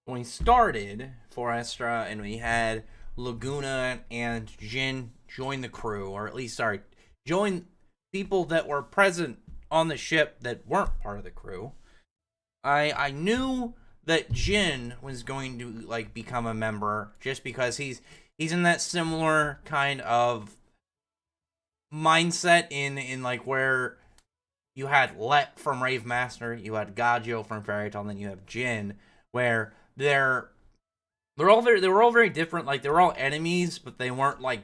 when we started Forestra and we had Laguna and Jin join the crew, or at least, sorry, join people that were present on the ship that weren't part of the crew, I knew that Jin was going to like become a member just because he's in that similar kind of mindset in like where you had Let from Rave Master, you had Gajo from Fairy Tail, and then you have Jin, where they were all very different. Like they were all enemies, but they weren't like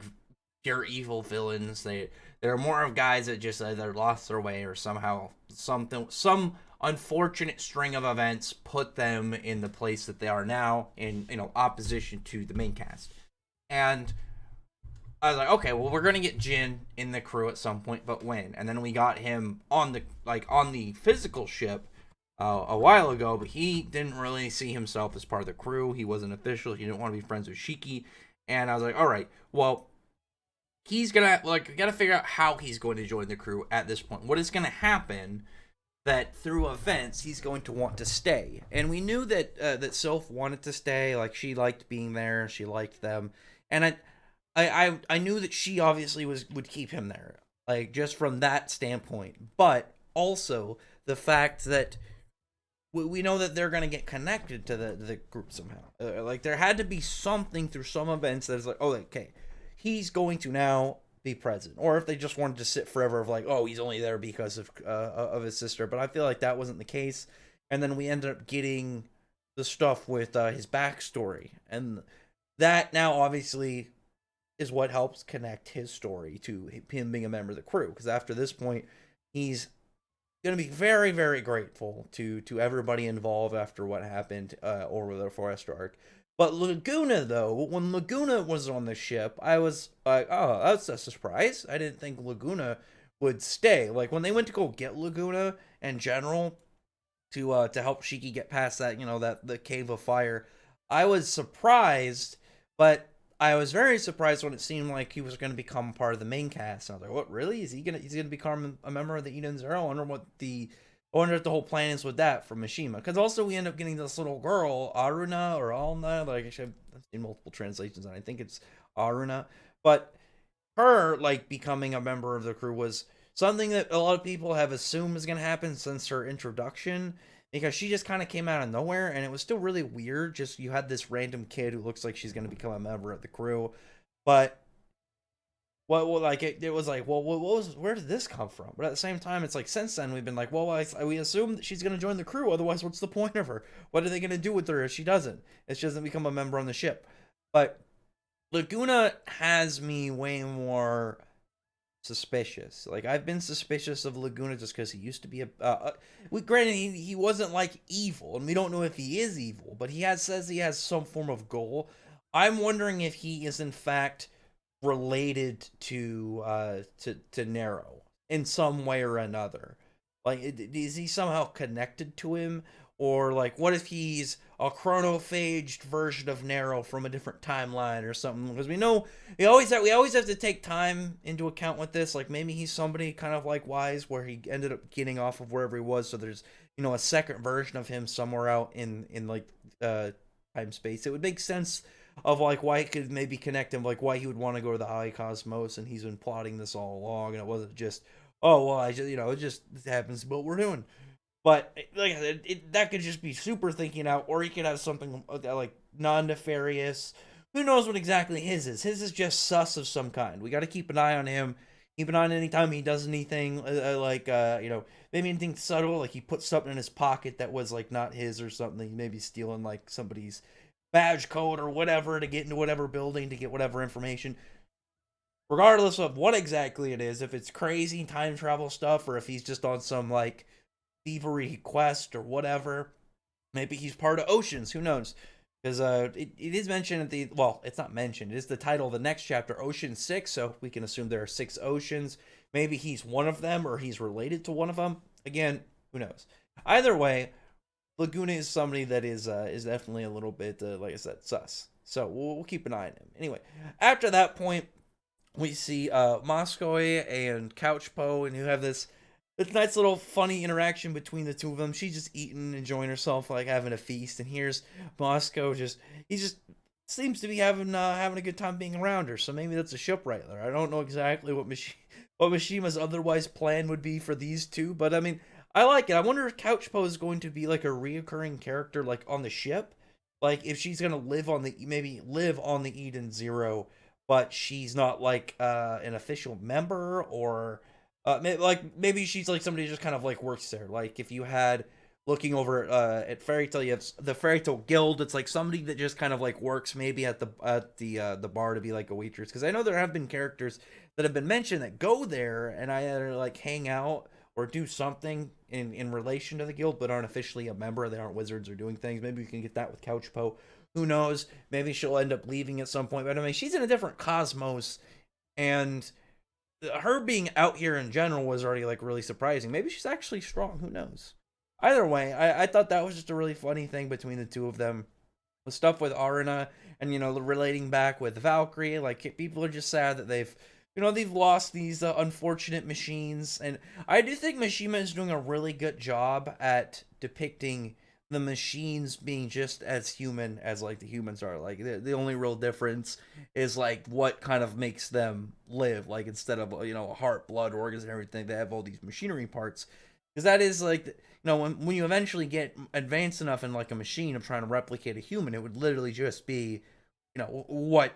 pure evil villains. They're more of guys that just either lost their way or somehow some unfortunate string of events put them in the place that they are now in opposition to the main cast. And I was like, okay, well, we're gonna get Jin in the crew at some point, but when? And then we got him on the physical ship a while ago, but he didn't really see himself as part of the crew. He wasn't official. He didn't want to be friends with Shiki. And I was like, all right, well, he's gonna gotta figure out how he's going to join the crew at this point. What is gonna happen that through events he's going to want to stay? And we knew that Sylph wanted to stay. Like she liked being there. She liked them, and I knew that she obviously would keep him there, like just from that standpoint. But also the fact that we know that they're gonna get connected to the group somehow. Like there had to be something through some events that is like, oh, okay, he's going to now be present. Or if they just wanted to sit forever of like, oh, he's only there because of his sister. But I feel like that wasn't the case. And then we ended up getting the stuff with his backstory, and that now obviously is what helps connect his story to him being a member of the crew. Because after this point, he's going to be very, very grateful to everybody involved after what happened over the Forester arc. But Laguna, though, when Laguna was on the ship, I was like, oh, that's a surprise. I didn't think Laguna would stay. Like, when they went to go get Laguna in general to help Shiki get past that, that the cave of fire, I was surprised, but I was very surprised when it seemed like he was going to become part of the main cast. And I was like, what, really? He's gonna become a member of the Eden Zero? I wonder what the whole plan is with that from Mishima. Because also we end up getting this little girl, Aruna or Alna. Like I've seen multiple translations, and I think it's Aruna. But her like becoming a member of the crew was something that a lot of people have assumed is going to happen since her introduction, because she just kind of came out of nowhere, and it was still really weird. Just you had this random kid who looks like she's going to become a member of the crew, but like it was like, well, where did this come from? But at the same time, it's like since then we've been like, well, we assume that she's going to join the crew. Otherwise, what's the point of her? What are they going to do with her if she doesn't? If she doesn't become a member on the ship? But Laguna has me way more suspicious. Like I've been suspicious of Laguna just because he used to be granted he wasn't like evil, and we don't know if he is evil, but says he has some form of goal. I'm wondering if he is in fact related to Nero in some way or another. Like is he somehow connected to him? Or like, what if he's a chronophaged version of Nero from a different timeline or something? Because we know we always have to take time into account with this. Like maybe he's somebody kind of like Wise, where he ended up getting off of wherever he was. So there's a second version of him somewhere out in like time space. It would make sense of like why it could maybe connect him, like why he would want to go to the high cosmos, and he's been plotting this all along, and it wasn't just, oh well, I just it just happens what we're doing. But like I said, that could just be super thinking out, or he could have something like non-nefarious. Who knows what exactly his is? His is just sus of some kind. We got to keep an eye on him. Keep an eye on anytime he does anything maybe anything subtle, like he put something in his pocket that was like not his or something. Maybe stealing like somebody's badge code or whatever to get into whatever building to get whatever information. Regardless of what exactly it is, if it's crazy time travel stuff or if he's just on some like thievery quest or whatever. Maybe he's part of Oceans. Who knows? Because it is mentioned at the, well, it's not mentioned. It is the title of the next chapter, Ocean 6. So we can assume there are 6 oceans. Maybe he's one of them, or he's related to one of them. Again, who knows? Either way, Laguna is somebody that is definitely a little bit, like I said, sus. So we'll keep an eye on him. Anyway, after that point, we see Moscow and Couchpo, and you have this It's a nice little funny interaction between the two of them. She's just eating, enjoying herself, like having a feast, and here's Moscow just he just seems to be having a good time being around her. So maybe that's a shipwright there. I don't know exactly what Mishima's otherwise plan would be for these two, but I mean, I like it. I wonder if Couchpo is going to be like a reoccurring character, like on the ship, like if she's gonna live on the maybe live on the Eden Zero, but she's not like an official member, or like maybe she's like somebody who just kind of like works there. Like if you had looking over at Fairy Tale, you have the Fairy Tale Guild. It's like somebody that just kind of like works maybe at the bar to be like a waitress. Because I know there have been characters that have been mentioned that go there and either like hang out or do something in relation to the guild, but aren't officially a member. They aren't wizards or doing things. Maybe we can get that with Couchpo. Who knows? Maybe she'll end up leaving at some point. But I mean, she's in a different cosmos, and her being out here in general was already like really surprising. Maybe she's actually strong. Who knows? Either way, I thought that was just a really funny thing between the two of them. The stuff with Arena and relating back with Valkyrie, like people are just sad that they've lost these unfortunate machines, and I do think Mishima is doing a really good job at depicting the machines being just as human as like the humans are. Like the only real difference is like what kind of makes them live. Like instead of a heart, blood, organs, and everything, they have all these machinery parts. Because that is like when you eventually get advanced enough in like a machine of trying to replicate a human, it would literally just be what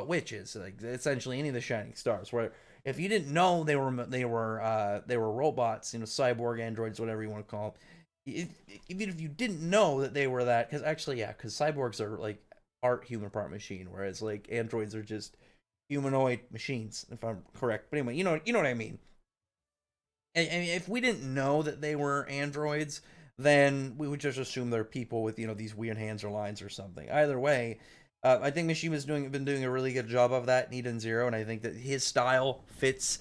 witches, like essentially any of the shining stars, where if you didn't know they were robots, cyborg androids, whatever you want to call them, even if you didn't know that they were that, because actually, yeah, because cyborgs are like part human, part machine, whereas like androids are just humanoid machines, if I'm correct. But anyway, you know what I mean. And if we didn't know that they were androids, then we would just assume they're people with these weird hands or lines or something. Either way, I think Mishima's been doing a really good job of that in Eden Zero, and I think that his style fits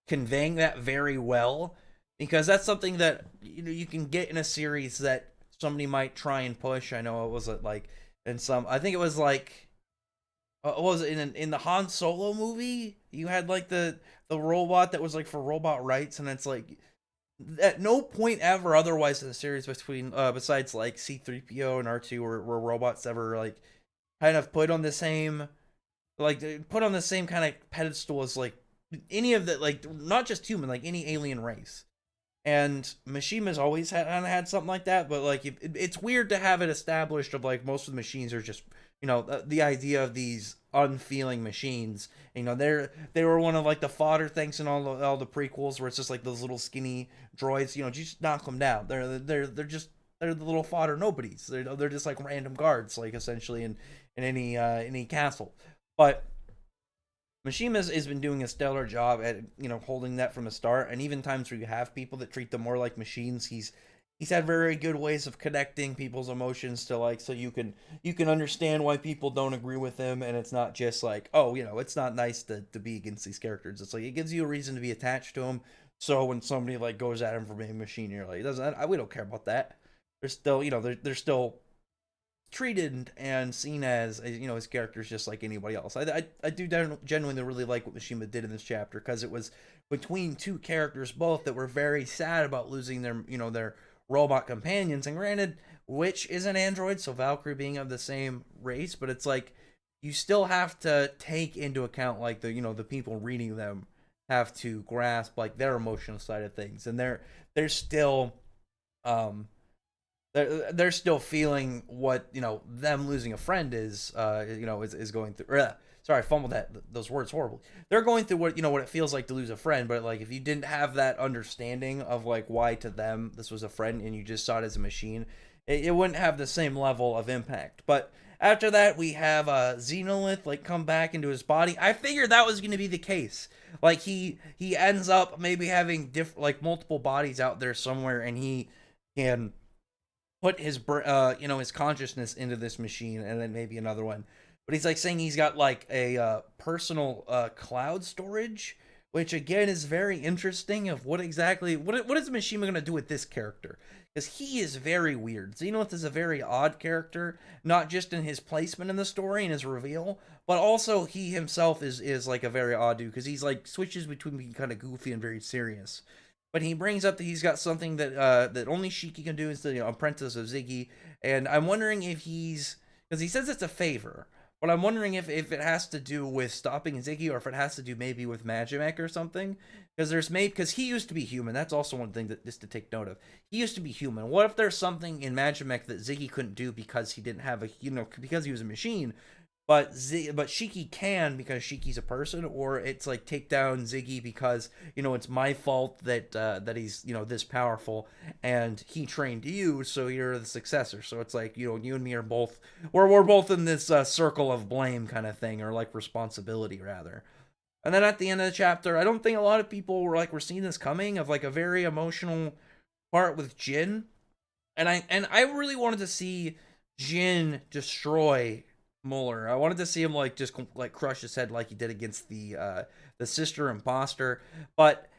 conveying that very well, because that's something that you can get in a series that somebody might try and push. I know it was like in some, I think it was like was it in the Han Solo movie? You had like the robot that was like for robot rights, and it's like at no point ever otherwise in the series between besides like C3PO and R2 were robots ever like kind of put on the same kind of pedestal as like any of the, like, not just human, like any alien race. And Mishima's always had something like that, but like it's weird to have it established of like most of the machines are just the idea of these unfeeling machines. They were one of like the fodder things in all the prequels, where it's just like those little skinny droids. Just knock them down. They're the little fodder nobodies. They're just like random guards, like essentially in any castle. But Mishima has been doing a stellar job at holding that from the start, and even times where you have people that treat them more like machines, he's had very good ways of connecting people's emotions to, like, so you can understand why people don't agree with him, and it's not just like, oh, it's not nice to be against these characters. It's like it gives you a reason to be attached to them. So when somebody like goes at him for being a machine, you're like, doesn't we don't care about that. They're still they're still treated and seen as his characters just like anybody else. I do genuinely really like what Mishima did in this chapter, because it was between two characters both that were very sad about losing their robot companions. And granted, Witch is an android, so Valkyrie being of the same race, but it's like you still have to take into account like the people reading them have to grasp like their emotional side of things, and they're still um they're still feeling what them losing a friend is going through. Sorry, I fumbled those words horribly. They're going through what it feels like to lose a friend, but like if you didn't have that understanding of like why to them this was a friend and you just saw it as a machine, it wouldn't have the same level of impact. But after that, we have Xenolith like come back into his body. I figured that was going to be the case. Like he ends up maybe having like multiple bodies out there somewhere, and he can put his consciousness into this machine, and then maybe another one. But he's like saying he's got like a personal cloud storage, which again is very interesting. Of what is Mishima gonna do with this character? Because he is very weird. Xenolith is a very odd character, not just in his placement in the story and his reveal, but also he himself is like a very odd dude, because he's like switches between being kind of goofy and very serious. but he brings up that he's got something that that only Shiki can do, is the apprentice of Ziggy. And I'm wondering if he's, because he says it's a favor, but I'm wondering if it has to do with stopping Ziggy, or if it has to do maybe with Magimek or something. Because he used to be human. That's also one thing that just to take note of. He used to be human. What if there's something in Magimek that Ziggy couldn't do because he didn't have a, because he was a machine, but Shiki can because Shiki's a person, or it's like take down Ziggy because it's my fault that he's this powerful, and he trained you, so you're the successor. So it's like you and me are both, we're both in this circle of blame kind of thing, or like responsibility rather. And then at the end of the chapter, I don't think a lot of people were seeing this coming, of like a very emotional part with Jin, and I really wanted to see Jin destroy Muller. I wanted to see him like just like crush his head like he did against the sister imposter, but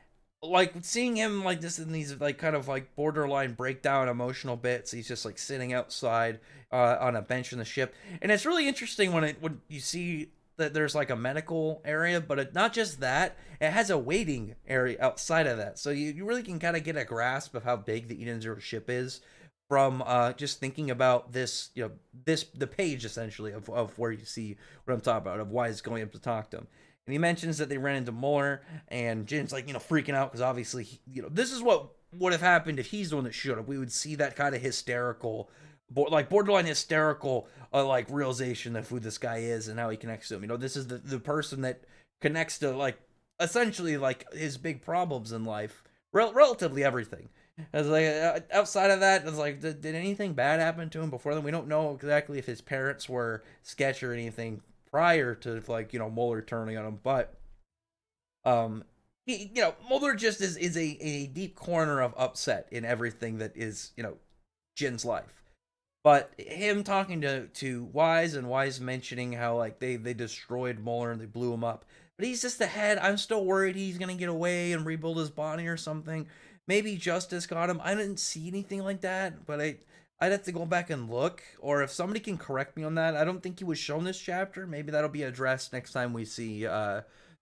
like seeing him like this in these like kind of like borderline breakdown emotional bits. He's just like sitting outside on a bench in the ship, and it's really interesting when you see that there's like a medical area, but not just that, it has a waiting area outside of that, so you really can kind of get a grasp of how big the Eden Zero ship is from just thinking about this, the page essentially of where you see what I'm talking about, of why he's going up to talk to him. And he mentions that they ran into Muller, and Jin's like, freaking out because obviously, this is what would have happened if he's the one that showed up. We would see that kind of hysterical, like borderline hysterical, like realization of who this guy is and how he connects to him. This is the person that connects to like essentially like his big problems in life, relatively everything. I was like, outside of that, I was like, did anything bad happen to him before then? We don't know exactly if his parents were sketch or anything prior to like Muller turning on him, but Muller just is a deep corner of upset in everything that is Jin's life. But him talking to Wise, and Wise mentioning how like they destroyed Muller and they blew him up, but he's just ahead. I'm still worried he's gonna get away and rebuild his body or something. Maybe Justice got him. I didn't see anything like that, but I'd have to go back and look, or if somebody can correct me on that. I don't think he was shown this chapter. Maybe that'll be addressed next time we see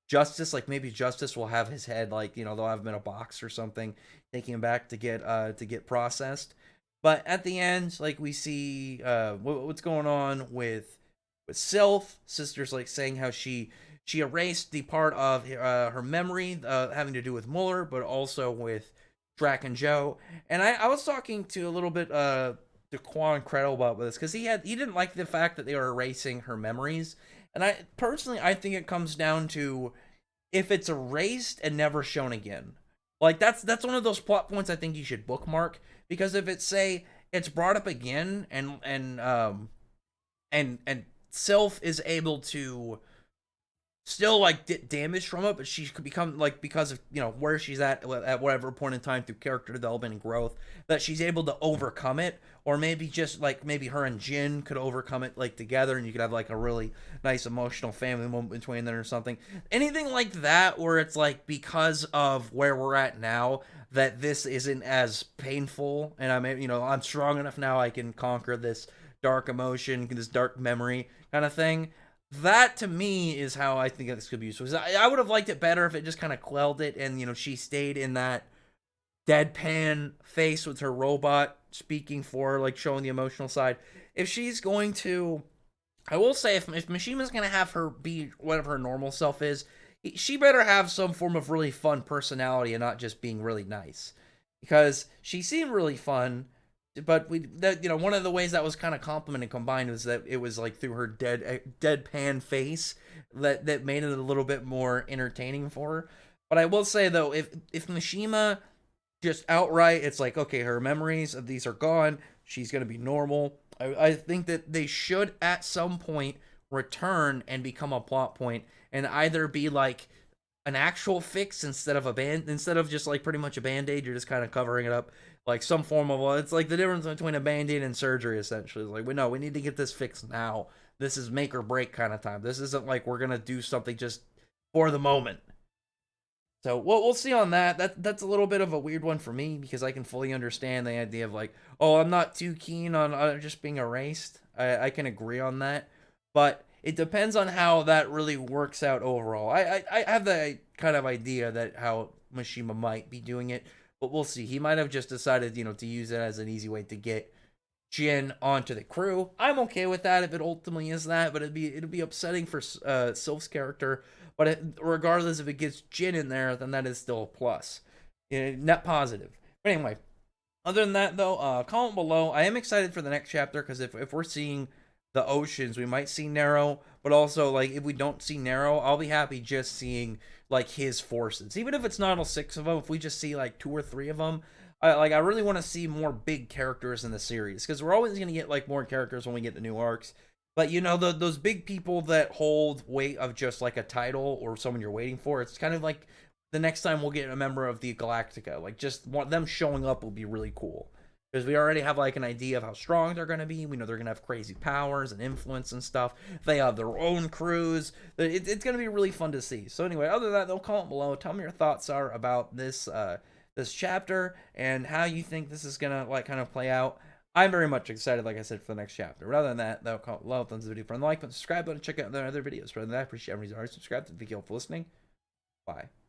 Justice. Like maybe Justice will have his head, like they'll have him in a box or something, taking him back to get processed. But at the end, like we see what's going on with Sylph. Sister's like saying how she erased the part of her memory having to do with Muller, but also with Drac and Joe. And I was talking to a little bit to Quan Credle about this, because he didn't like the fact that they were erasing her memories. And I personally, I think it comes down to if it's erased and never shown again. Like that's one of those plot points I think you should bookmark, because if it's brought up again and Sylph is able to still like get damage from it, but she could become like, because of where she's at whatever point in time through character development and growth, that she's able to overcome it. Or maybe just like maybe her and Jin could overcome it like together, and you could have like a really nice emotional family moment between them or something. Anything like that, where it's like because of where we're at now that this isn't as painful, and I'm strong enough now, I can conquer this dark emotion, this dark memory kind of thing. That to me is how I think this could be useful. I would have liked it better if it just kind of quelled it, and she stayed in that deadpan face with her robot speaking for her, like showing the emotional side. If she's going to, I will say, if Mishima's going to have her be whatever her normal self is, she better have some form of really fun personality and not just being really nice, because she seemed really fun. But one of the ways that was kind of complimented combined was that it was like through her deadpan face that made it a little bit more entertaining for her. But I will say though, if Mishima just outright, it's like, okay, her memories of these are gone, she's gonna be normal, I think that they should at some point return and become a plot point, and either be like an actual fix instead of just like pretty much a band-aid, you're just kind of covering it up, like some form of, it's like the difference between a band-aid and surgery essentially. It's like, we need to get this fixed now. This is make or break kind of time. This isn't like we're gonna do something just for the moment. So we'll see on that. That's a little bit of a weird one for me, because I can fully understand the idea of like, oh, I'm not too keen on just being erased. I can agree on that, but it depends on how that really works out overall. I have the kind of idea that how Mishima might be doing it, but we'll see. He might have just decided, to use it as an easy way to get Jin onto the crew. I'm okay with that if it ultimately is that, but it'd be upsetting for Sylph's character. But regardless if it gets Jin in there, then that is still a plus. Net positive. But anyway, other than that though, comment below. I am excited for the next chapter because if we're seeing the oceans, we might see Nero, but also like if we don't see Nero, I'll be happy just seeing like his forces, even if it's not all 6 of them. If we just see like 2 or 3 of them, I really want to see more big characters in the series because we're always gonna get like more characters when we get the new arcs. But those big people that hold weight of just like a title or someone you're waiting for, it's kind of like the next time we'll get a member of the Galactica. Like just them showing up will be really cool because we already have like an idea of how strong they're going to be. We know they're going to have crazy powers and influence and stuff. They have their own crews. It's going to be really fun to see. So anyway, other than that, though, comment below. Tell me your thoughts are about this this chapter and how you think this is going to like kind of play out. I'm very much excited, like I said, for the next chapter. But other than that, though, comment below, thumbs up the video for the like button, subscribe button, check out the other videos. Rather than that, I appreciate everybody's already subscribed. Thank you all for listening. Bye.